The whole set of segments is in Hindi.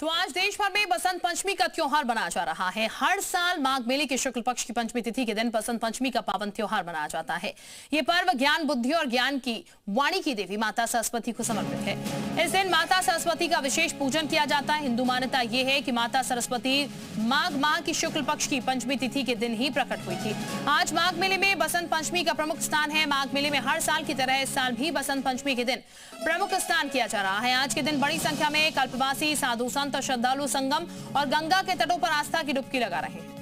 तो आज देश भर में बसंत पंचमी का त्योहार मनाया जा रहा है। हर साल माघ मेले के शुक्ल पक्ष की पंचमी तिथि के दिन बसंत पंचमी का पावन त्योहार मनाया जाता है। ये पर्व ज्ञान, बुद्धि और ज्ञान की वाणी की देवी माता सरस्वती को समर्पित है। इस दिन माता सरस्वती का विशेष पूजन किया जाता है। हिंदू मान्यता ये है कि माता सरस्वती माघ माह की शुक्ल पक्ष की पंचमी तिथि के दिन ही प्रकट हुई थी। आज माघ मेले में बसंत पंचमी का प्रमुख स्थान है। माघ मेले में हर साल की तरह इस साल भी बसंत पंचमी के दिन प्रमुख स्नान किया जा रहा है। आज के दिन बड़ी संख्या में कल्पवासी, साधु संत, श्रद्धालु संगम और गंगा के तटों पर आस्था की डुबकी लगा रहे हैं।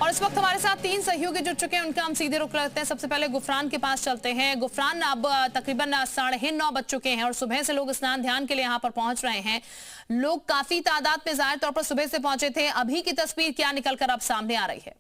और इस वक्त हमारे साथ तीन सहयोगी जुड़ चुके हैं, उनका हम सीधे रुख करते हैं। सबसे पहले गुफरान के पास चलते हैं। गुफरान, अब तकरीबन 9:30 बज चुके हैं और सुबह से लोग स्नान ध्यान के लिए यहाँ पर पहुंच रहे हैं। लोग काफी तादाद में जाहिर तौर पर सुबह से पहुंचे थे। अभी की तस्वीर क्या निकलकर अब सामने आ रही है?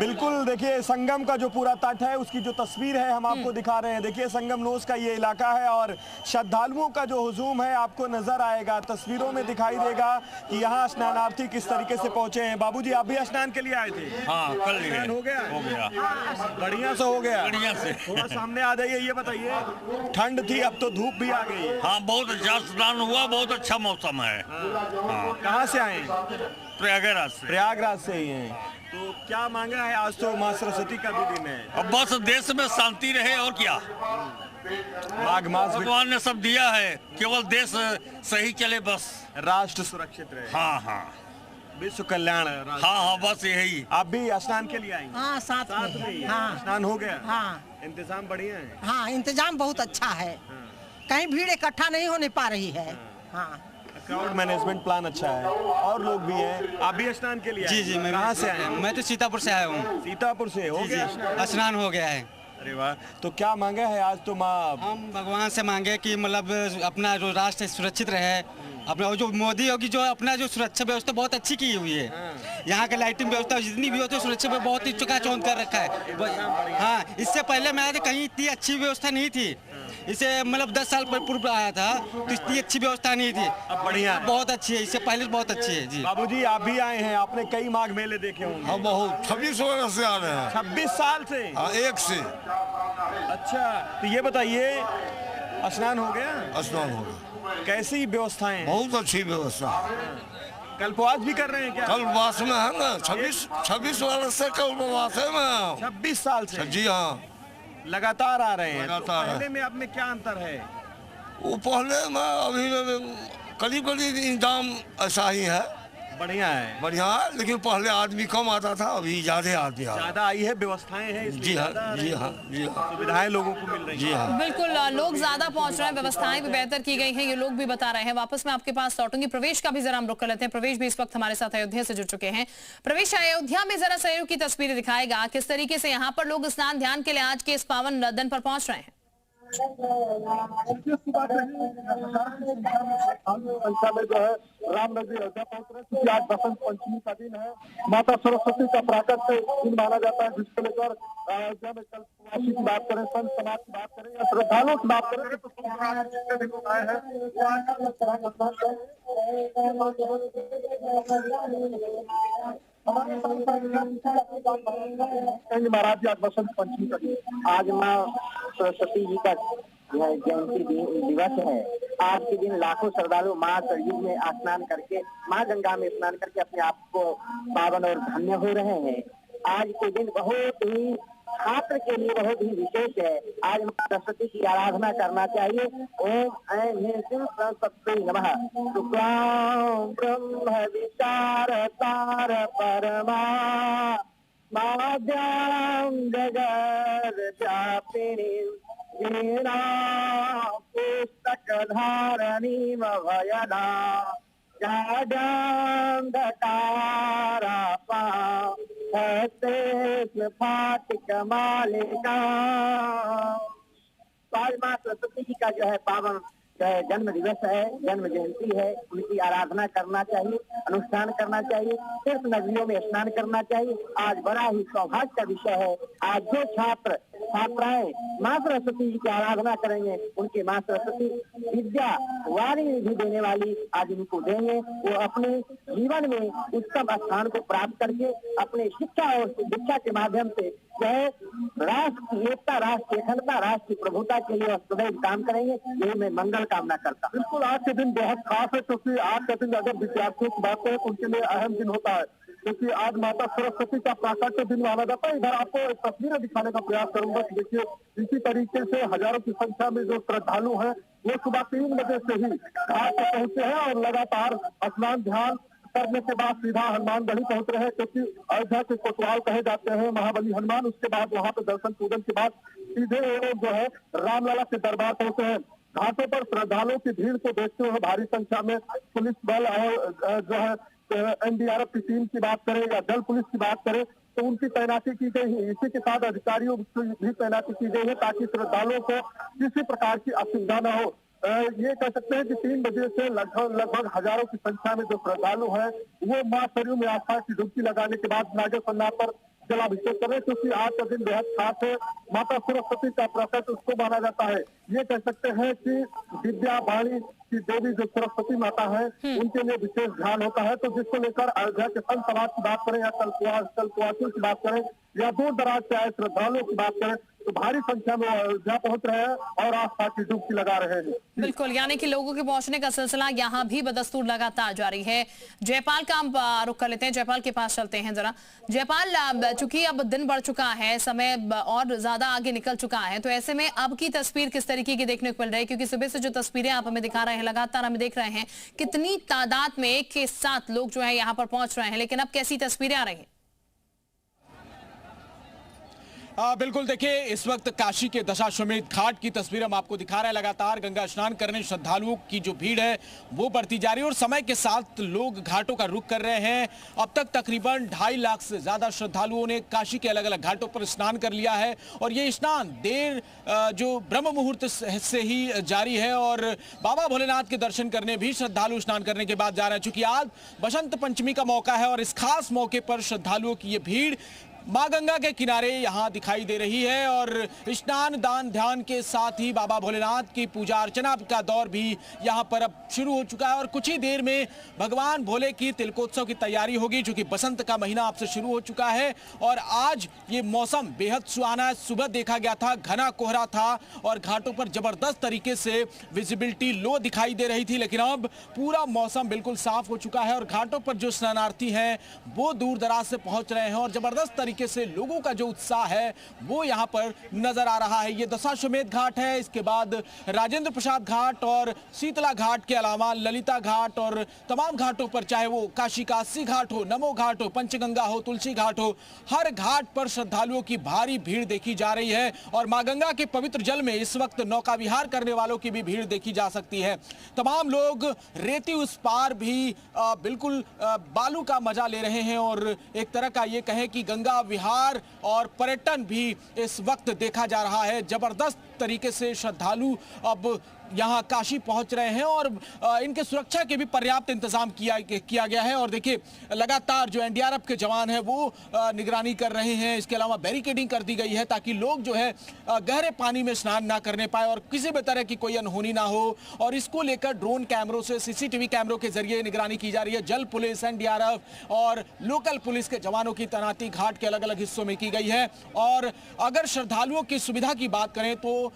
बिल्कुल, देखिए संगम का जो पूरा तट है उसकी जो तस्वीर है हम आपको दिखा रहे हैं। देखिए संगम नोस का ये इलाका है और श्रद्धालुओं का जो हुजूम है आपको नजर आएगा, तस्वीरों में दिखाई देगा कि यहाँ स्नानार्थी किस तरीके से पहुंचे हैं। बाबूजी, आप भी स्नान के लिए आए थे? हाँ, कल स्नान हो गया? हो गया, बढ़िया से हो गया। बढ़िया से। थोड़ा सामने आ जाइए, ये बताइए, ठंड थी अब तो धूप भी आ गई है। हाँ, बहुत अच्छा स्नान हुआ, बहुत अच्छा मौसम है। हाँ। कहाँ से आए? प्रयागराज से। प्रयागराज से ही हैं। तो क्या मांगा है? आज तो माँ सरस्वती का भी दिन है। अब बस देश में शांति रहे और क्या। माघ मास भगवान ने सब दिया है, केवल देश सही चले, बस राष्ट्र सुरक्षित रहे। हाँ हाँ, विश्व कल्याण। हाँ हाँ, बस यही। आप भी स्नान के लिए आएंगे? हाँ, साथ में। हाँ, स्नान हो गया? हाँ, इंतजाम बढ़िया है? हाँ, इंतजाम बहुत अच्छा है। कहीं भीड़ इकट्ठा नहीं होने पा रही है। हाँ, क्राउड मैनेजमेंट प्लान अच्छा है। और लोग भी हैं। आप भी स्नान के लिए? जी जी, मैं कहाँ से आए? मैं तो सीतापुर से आया हूँ। सीतापुर से हो गया स्नान हो गया है। अरे वाह, तो क्या मांगा है आज? तो माँ हम भगवान से मांगे कि मतलब अपना जो राष्ट्र सुरक्षित रहे। अपना जो मोदी होगी जो अपना जो सुरक्षा व्यवस्था बहुत अच्छी की हुई है। यहाँ के लाइटिंग व्यवस्था जितनी भी होती है सुरक्षा में बहुत ही चकाचौंध कर रखा है। हाँ, इससे पहले मैं कहीं इतनी अच्छी व्यवस्था नहीं थी। इसे मतलब 10 साल पूर्व आया था तो इतनी अच्छी व्यवस्था नहीं थी। अब बढ़िया, बहुत अच्छी है, इससे पहले बहुत अच्छी है। जी बाबूजी, आप भी आए हैं, आपने कई माघ मेले देखे होंगे। हाँ, बहुत 26 वर्ष से आ रहे हैं। 26 साल से? हाँ, एक से। अच्छा, तो ये बताइए, स्नान हो गया? स्नान हो गया। कैसी व्यवस्थाएं? बहुत अच्छी व्यवस्था। कल्पवास भी कर रहे हैं क्या? कल्पवास में है ना, 26 वर्ष से कल्पवास है मैं। 26 साल से? जी हाँ, लगातार आ रहे हैं। लगातार तो पहले में अब में क्या अंतर है? वो पहले में अभी करीब इंतजाम ऐसा ही है। बढ़िया है। बढ़िया है, लेकिन पहले आदमी कम आता था, अभी ज्यादा आदमी आ रहा है। ज्यादा आई है, व्यवस्थाएं हैं इसमें। जी हाँ, जी हाँ, जी हाँ, सुविधाएं लोगों को मिल रही जी हाँ। बिल्कुल, लोग ज्यादा पहुंच रहे हैं, व्यवस्थाएं भी बेहतर की गई हैं, ये लोग भी बता रहे हैं। वापस मैं आपके पास लौटूंगी। प्रवेश का भी जरा हम रुक कर लेते हैं। प्रवेश भी इस वक्त हमारे साथ अयोध्या से जुड़ चुके हैं। प्रवेश, अयोध्या में जरा सहयोग की तस्वीरें दिखाएगा, किस तरीके से यहाँ पर लोग स्नान ध्यान के लिए आज के इस पावन दिन पर पहुंच रहे हैं? संख्या में जो है रामनगरी अयोध्या पहुंच रहे हैं, क्योंकि आज बसंत पंचमी का दिन है। माता सरस्वती का प्राकट दिन माना जाता है, जिसको लेकर अयोध्या में कल्पवासी की बात करें, संत समाज की बात करें या श्रद्धालुओं की बात करें तो आए हैं। महाराज जी, आज बसंत पंचमी का दिन, आज माँ सरस्वती जी का जयंती दिवस है। आज के दिन लाखों श्रद्धालु माँ सरयू में स्नान करके, माँ गंगा में स्नान करके अपने आप को पावन और धन्य हो रहे हैं। आज के दिन बहुत ही छात्र के लिए बहुत ही विशेष है। आज माँ सरस्वती की आराधना करना चाहिए। ओम ऐं ह्रीं श्रीं सरस्वती नमः। शुक्लां ब्रह्म विशारदार परमा माद्यां जगद्व्यापिनीं वीणा पुस्तकधारणीं भयदा जाड्यान्धकारापा हस्ते स्फाटिकमालिका। आज माँ सरस्वती जी का जो है पावन जन्म दिवस है, जन्म जयंती है। उनकी आराधना करना चाहिए, अनुष्ठान करना चाहिए, तीर्थ नदियों में स्नान करना चाहिए। आज बड़ा ही सौभाग्य का विषय है। आज जो छात्र छात्राएं माँ सरस्वती जी की आराधना करेंगे, उनके माँ सरस्वती विद्या वाणी निधि देने वाली आज इनको देंगे। वो अपने जीवन में उत्तम स्थान को प्राप्त करके अपने शिक्षा और दीक्षा के माध्यम से चाहे राष्ट्र की एकता, राष्ट्र की अखंडता, राष्ट्र की प्रभुता के लिए सदैव काम करेंगे। यही मैं मंगल कामना करता हूँ। बिल्कुल आज के दिन बहुत खास है, क्योंकि आज का दिन अगर विद्यार्थियों की बात करें तो उनके लिए अहम दिन होता है, क्योंकि आज माता सरस्वती का प्राकट्य दिन माना जाता है। इधर आपको एक तस्वीरें दिखाने का प्रयास करूंगा कि देखिए इसी तरीके से हजारों की संख्या में जो श्रद्धालु हैं वो सुबह 3 बजे से ही घाट पर पहुंचे हैं और लगातार स्नान ध्यान करने के बाद सीधा हनुमानगढ़ी पहुंच रहे हैं, क्योंकि अयोध्या के कोतवाल कहे जाते हैं महाबली हनुमान। उसके बाद वहां पर दर्शन पूजन के बाद सीधे वो लोग जो है रामलला के दरबार पहुंचे हैं। घाटों पर श्रद्धालुओं की भीड़ को देखते हुए भारी संख्या में पुलिस बल और जो है एनडीआरएफ की टीम की बात करें या जल पुलिस की बात करें तो उनकी तैनाती की गई है। इसी के साथ अधिकारियों की भी तैनाती की गई है ताकि श्रद्धालुओं को किसी प्रकार की असुविधा न हो। ये कह सकते हैं कि 3 बजे से लगभग हजारों की संख्या में जो श्रद्धालु हैं वो मां सरयू में आस्था की डुबकी लगाने के बाद नागेश्वरनाथ पर जलाभिषेक कर रहे हैं, क्योंकि आज का दिन बेहद खास है। माता सरस्वती का प्रकट उसको माना जाता है। ये कह सकते हैं कि विद्या वाणी की देवी जो सरस्वती माता है उनके लिए विशेष ध्यान होता है। तो जिसको लेकर अयोध्या के संत समाज की बात करें या कल्पवासियों की बात करें या दूर दराज से आए श्रद्धालुओं की बात करें तो भारी संख्या में अयोध्या पहुंच रहे हैं और आस्था की डुबकी लगा रहे हैं। बिल्कुल, यानी कि लोगों के पहुंचने का सिलसिला यहाँ भी बदस्तूर लगातार जारी है। जयपाल का हम रुख कर लेते हैं, जयपाल के पास चलते हैं जरा। जयपाल, चूंकि अब दिन बढ़ चुका है, समय और ज्यादा आगे निकल चुका है, तो ऐसे में अब की तस्वीर किस तरीके की देखने को मिल रही है? क्योंकि सुबह से जो तस्वीरें आप हमें दिखा रहे हैं लगातार हमें देख रहे हैं कितनी तादाद में एक के साथ लोग जो है यहाँ पर पहुंच रहे हैं, लेकिन अब कैसी तस्वीरें आ रही हैं? बिल्कुल, देखिए इस वक्त काशी के दशाश्वमेध घाट की तस्वीर हम आपको दिखा रहे हैं। लगातार गंगा स्नान करने श्रद्धालुओं की जो भीड़ है वो बढ़ती जा रही है और समय के साथ लोग घाटों का रुख कर रहे हैं। अब तक तकरीबन 2.5 लाख से ज्यादा श्रद्धालुओं ने काशी के अलग अलग घाटों पर स्नान कर लिया है और ये स्नान देर जो ब्रह्म मुहूर्त से ही जारी है और बाबा भोलेनाथ के दर्शन करने भी श्रद्धालु स्नान करने के बाद जा रहे हैं। चूंकि आज बसंत पंचमी का मौका है और इस खास मौके पर श्रद्धालुओं की ये भीड़ मां गंगा के किनारे यहां दिखाई दे रही है और स्नान दान ध्यान के साथ ही बाबा भोलेनाथ की पूजा अर्चना का दौर भी यहां पर अब शुरू हो चुका है और कुछ ही देर में भगवान भोले की तिलकोत्सव की तैयारी होगी, जो कि बसंत का महीना अब से शुरू हो चुका है। और आज ये मौसम बेहद सुहाना है। सुबह देखा गया था घना कोहरा था और घाटों पर जबरदस्त तरीके से विजिबिलिटी लो दिखाई दे रही थी, लेकिन अब पूरा मौसम बिल्कुल साफ हो चुका है और घाटों पर जो स्नानार्थी हैं वो दूर दराज से पहुंच रहे हैं और जबरदस्त तरीके से लोगों का जो उत्साह है वो यहां पर नजर आ रहा है। ये दशाश्वमेध घाट है, इसके बाद राजेंद्र प्रसाद घाट और शीतला घाट के अलावा ललिता घाट और तमाम घाटों पर, चाहे वो काशी का 80 घाट हो, नमो घाट हो, पंचगंगा हो, तुलसी घाट हो, हर घाट पर श्रद्धालुओं की भारी भीड़ देखी जा रही है और मां गंगा के पवित्र जल में इस वक्त नौका विहार करने वालों की भी भीड़ देखी जा सकती है। तमाम लोग रेती उस पार भी बिल्कुल बालू का मजा ले रहे हैं और एक तरह का ये कहें कि गंगा विहार और पर्यटन भी इस वक्त देखा जा रहा है। जबरदस्त तरीके से श्रद्धालु अब यहाँ काशी पहुंच रहे हैं और इनके सुरक्षा के भी पर्याप्त इंतजाम किया गया है और देखिए लगातार जो एनडीआरएफ के जवान हैं वो निगरानी कर रहे हैं। इसके अलावा बैरिकेडिंग कर दी गई है ताकि लोग जो है गहरे पानी में स्नान ना करने पाए और किसी भी तरह की कोई अनहोनी ना हो और इसको लेकर ड्रोन कैमरों से, सीसीटीवी कैमरों के जरिए निगरानी की जा रही है। जल पुलिस, एनडीआरएफ और लोकल पुलिस के जवानों की तैनाती घाट के अलग अलग हिस्सों में की गई है। और अगर श्रद्धालुओं की सुविधा की बात करें तो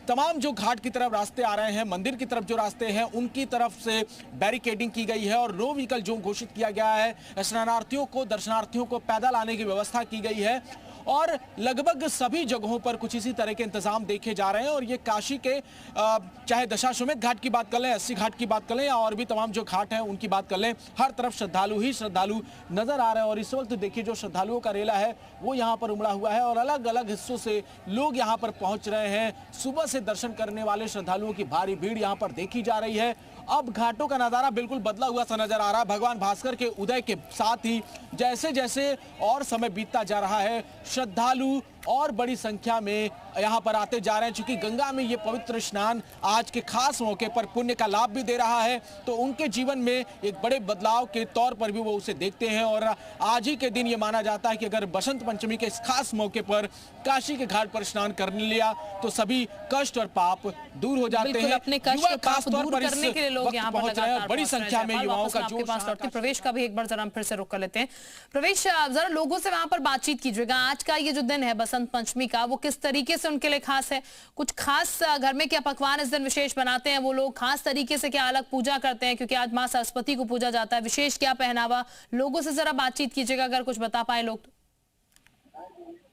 तमाम जो घाट की तरफ रास्ते आ रहे हैं, मंदिर की तरफ जो रास्ते हैं उनकी तरफ से बैरिकेडिंग की गई है और नो व्हीकल जोन घोषित किया गया है। स्नानार्थियों को, दर्शनार्थियों को पैदल आने की व्यवस्था की गई है और लगभग सभी जगहों पर कुछ इसी तरह के इंतजाम देखे जा रहे हैं। और ये काशी के चाहे दशाश्वमेध घाट की बात कर लें, 80 घाट की बात कर लें या और भी तमाम जो घाट हैं उनकी बात कर लें, हर तरफ श्रद्धालु ही श्रद्धालु नजर आ रहे हैं। और इस वक्त देखिए जो श्रद्धालुओं का रेला है वो यहाँ पर उमड़ा हुआ है और अलग अलग हिस्सों से लोग यहाँ पर पहुंच रहे हैं। सुबह से दर्शन करने वाले श्रद्धालुओं की भारी भीड़ यहाँ पर देखी जा रही है। अब घाटों का नजारा बिल्कुल बदला हुआ सा नजर आ रहा है। भगवान भास्कर के उदय के साथ ही जैसे जैसे और समय बीतता जा रहा है, श्रद्धालु और बड़ी संख्या में यहाँ पर आते जा रहे हैं। चूंकि गंगा में ये पवित्र स्नान आज के खास मौके पर पुण्य का लाभ भी दे रहा है, तो उनके जीवन में एक बड़े बदलाव के तौर पर भी वो उसे देखते हैं। और आज ही के दिन ये माना जाता है कि अगर बसंत पंचमी के इस खास मौके पर काशी के घाट पर स्नान करने लिया तो सभी कष्ट और पाप दूर हो जाते हैं। अपने कष्ट और पाप दूर करने के लिए लोग यहाँ पर पहुंच रहे हैं। बड़ी संख्या में युवाओं का जोश पास लौटते। प्रवेश का भी एक बार जरा हम फिर से रुक कर लेते हैं। प्रवेश, जरा लोगों से वहां पर बातचीत कीजिएगा। आज का ये जो दिन है बसंत पंचमी का, वो किस तरीके से उनके लिए खास है? कुछ खास घर में क्या पकवान इस दिन विशेष बनाते हैं वो लोग? खास तरीके से क्या अलग पूजा करते हैं, क्योंकि आज माँ सरस्वती को पूजा जाता है? विशेष क्या पहनावा? लोगों से जरा बातचीत कीजिएगा अगर कुछ बता पाए लोग तो।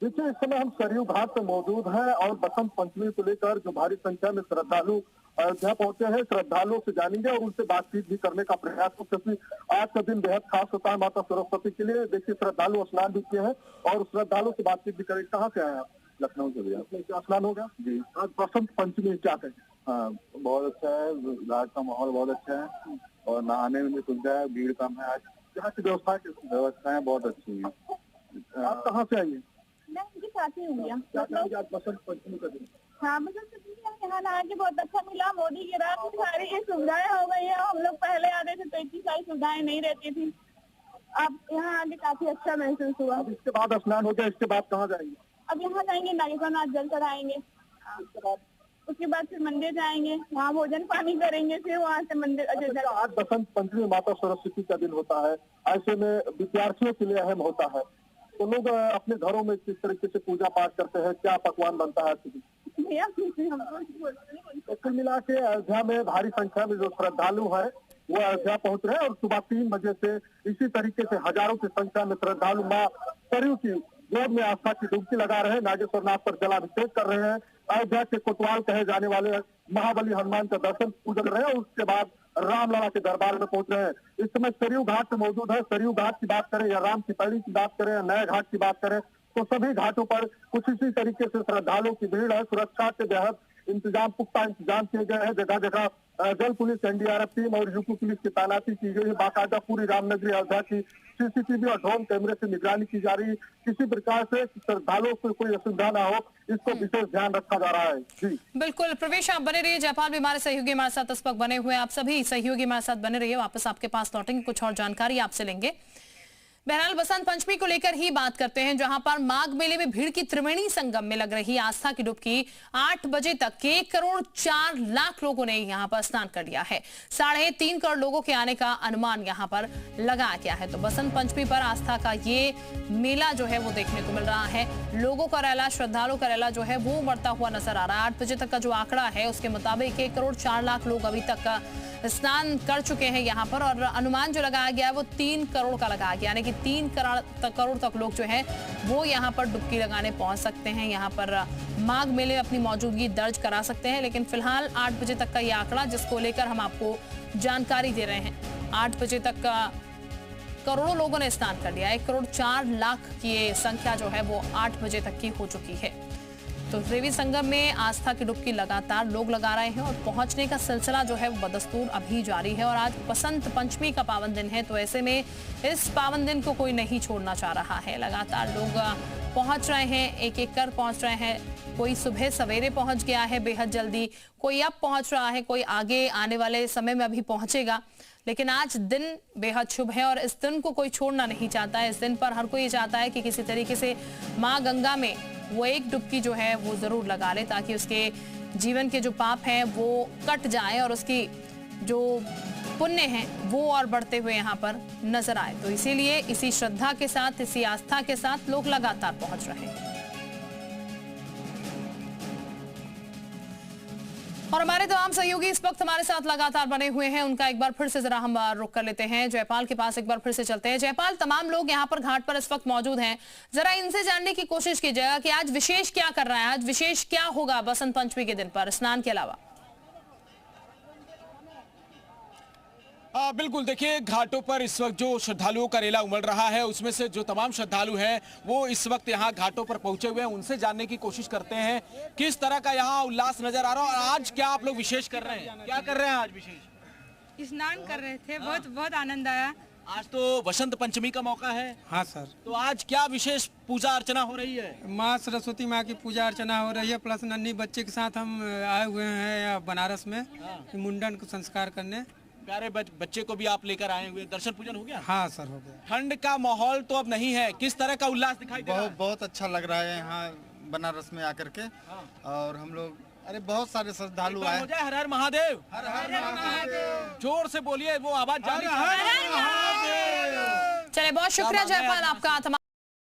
देखिए, इस समय हम सरयू घाट पे मौजूद हैं और बसंत पंचमी को लेकर जो भारी संख्या में श्रद्धालु अयोध्या पहुंचे हैं, श्रद्धालुओं से जानेंगे और उनसे बातचीत भी करने का प्रयास हो, क्योंकि आज का दिन बेहद खास होता है माता सरस्वती के लिए। देखिए, श्रद्धालु स्नान भी किए हैं और श्रद्धालु से बातचीत भी करेंगे। कहाँ से आए आप? लखनऊ से भैया। स्नान हो गया जी? आज बसंत पंचमी क्या कहें? हाँ, बहुत अच्छा है, घाट का माहौल बहुत अच्छा है और नहाने में भी सुविधा है, भीड़ कम है। आज यहाँ की व्यवस्थाएं बहुत अच्छी हैं। आप कहाँ से आइए? मैं उनके साथ ही हूँ भैया। आज बसंत पंचमी का दिन? हाँ, बसंत पंचमी यहाँ नहा के बहुत अच्छा मिला। मोदी के रात में सारी ये सुविधाएं हो गई है। हम लोग पहले आते थे तो इतनी सारी सुविधाएं नहीं रहती थी। अब यहाँ आके काफी अच्छा महसूस हुआ। इसके बाद स्नान हो गया, इसके बाद कहाँ जाएंगे? अब यहाँ जाएंगे नागेश्वरनाथ, जल चढ़ाएंगे। उसके बाद फिर मंदिर जाएंगे, वहाँ भोजन पानी करेंगे, फिर वहाँ से मंदिर। आज बसंत पंचमी माता सरस्वती का दिन होता है, ऐसे में विद्यार्थियों के लिए अहम होता है, तो लोग अपने घरों में किस तरीके से पूजा पाठ करते हैं? क्या पकवान बनता है? तो कुल मिला के अयोध्या में भारी संख्या में जो श्रद्धालु है वो अयोध्या पहुंच रहे हैं और सुबह 3 बजे से इसी तरीके से हजारों की संख्या में श्रद्धालु माँ सरयू की गोद में आस्था की डुबकी लगा रहे हैं, नागेश्वरनाथ पर जलाभिषेक कर रहे हैं, अयोध्या के कोतवाल कहे जाने वाले महाबली हनुमान का दर्शन पूजन रहे हैं और उसके बाद रामलला के दरबार में पहुंच रहे हैं। इस समय सरयू घाट पे मौजूद है। सरयू घाट की बात करें या राम की पैड़ी की बात करें या नए घाट की बात करें, तो सभी घाटों पर कुछ इसी तरीके से श्रद्धालुओं की भीड़ है। सुरक्षा के बेहद इंतजाम, पुख्ता इंतजाम किए गए हैं। जगह जगह जल पुलिस, एनडीआरएफ टीम और यूपी पुलिस की तैनाती की गई है। बाकायदा पूरी रामनगरी अयोध्या की सीसीटीवी और ड्रोन कैमरे से निगरानी की जा रही है। किसी प्रकार से श्रद्धालुओं को कोई असुविधा ना हो, इसको विशेष ध्यान रखा जा रहा है। जी बिल्कुल। प्रवेश, आप बने रहिए। जयपाल भी हमारे सहयोगी हमारे साथ इस वक्त बने हुए हैं। आप सभी सहयोगी हमारे साथ बने रहिए, वापस आपके पास लौटेंगे, कुछ और जानकारी आपसे लेंगे। बहरहाल बसंत पंचमी को लेकर ही बात करते हैं, जहां पर माघ मेले में भीड़ की त्रिवेणी संगम में लग रही आस्था की डुबकी। 8 बजे तक 1 करोड़ 4 लाख लोगों ने यहां पर स्नान कर लिया है। 3.5 करोड़ लोगों के आने का अनुमान यहां पर लगाया गया है। तो बसंत पंचमी पर आस्था का ये मेला जो है वो देखने को मिल रहा है। लोगों का रैला, श्रद्धालुओं का रैला जो है वो बढ़ता हुआ नजर आ रहा है। 8 बजे तक का जो आंकड़ा है उसके मुताबिक 1 करोड़ 4 लाख लोग अभी तक स्नान कर चुके हैं यहाँ पर, और अनुमान जो लगाया गया है वो 3 करोड़ का लगाया गया, यानी कि 3 करोड़ तक लोग जो है वो यहाँ पर डुबकी लगाने पहुंच सकते हैं, यहाँ पर माघ मेले अपनी मौजूदगी दर्ज करा सकते हैं। लेकिन फिलहाल 8 बजे तक का ये आंकड़ा, जिसको लेकर हम आपको जानकारी दे रहे हैं, 8 बजे तक का करोड़ों लोगों ने स्नान कर लिया। 1 करोड़ 4 लाख की ये संख्या जो है वो 8 बजे तक की हो चुकी है। तो त्रिवेणी संगम में आस्था की डुबकी लगातार लोग लगा रहे हैं और पहुंचने का सिलसिला जो है वो बदस्तूर अभी जारी है। और आज बसंत पंचमी का पावन दिन है, तो ऐसे में इस पावन दिन को कोई नहीं छोड़ना चाह रहा है। लगातार लोग पहुंच रहे हैं, एक एक कर पहुंच रहे हैं। कोई सुबह सवेरे पहुंच गया है बेहद जल्दी, कोई अब पहुंच रहा है, कोई आगे आने वाले समय में अभी पहुंचेगा। लेकिन आज दिन बेहद शुभ है और इस दिन को कोई छोड़ना नहीं चाहता है। इस दिन पर हर कोई चाहता है कि किसी तरीके से माँ गंगा में वो एक डुबकी जो है वो जरूर लगा ले, ताकि उसके जीवन के जो पाप हैं वो कट जाए और उसकी जो पुण्य है वो और बढ़ते हुए यहाँ पर नजर आए। तो इसीलिए इसी श्रद्धा के साथ, इसी आस्था के साथ लोग लगातार पहुंच रहे हैं। और हमारे तमाम सहयोगी इस वक्त हमारे साथ लगातार बने हुए हैं, उनका एक बार फिर से जरा हम रुक कर लेते हैं। जयपाल के पास एक बार फिर से चलते हैं। जयपाल, तमाम लोग यहाँ पर घाट पर इस वक्त मौजूद हैं, जरा इनसे जानने की कोशिश कीजिएगा कि आज विशेष क्या कर रहा है, आज विशेष क्या होगा बसंत पंचमी के दिन पर स्नान के अलावा। बिल्कुल, देखिए घाटों पर इस वक्त जो श्रद्धालुओं का रेला उमड़ रहा है, उसमें से जो तमाम श्रद्धालु हैं वो इस वक्त यहाँ घाटों पर पहुंचे हुए हैं। उनसे जानने की कोशिश करते हैं किस तरह का यहाँ उल्लास नजर आ रहा है और आज क्या आप लोग विशेष कर रहे हैं, क्या कर रहे हैं आज विशेष? स्नान कर रहे थे, बहुत आनंद आया। आज तो वसंत पंचमी का मौका है। हाँ सर। तो आज क्या विशेष पूजा अर्चना हो रही है? माँ सरस्वती माँ की पूजा अर्चना हो रही है, प्लस नन्ही बच्चे के साथ हम आए हुए हैं बनारस में मुंडन को संस्कार करने। प्यारे बच्चे को भी आप लेकर आए हुए, दर्शन पूजन हो गया? हाँ सर, हो गया। ठंड का माहौल तो अब नहीं है, किस तरह का उल्लास दिखाई दे रहा है? बहुत अच्छा लग रहा है यहाँ बनारस में आकर के। और हम लोग बहुत सारे श्रद्धालु आए। हो जाए हर हर महादेव, हर हर महादेव, जोर से बोलिए, वो आवाज जानी। चले, बहुत शुक्रिया जयपाल आपका।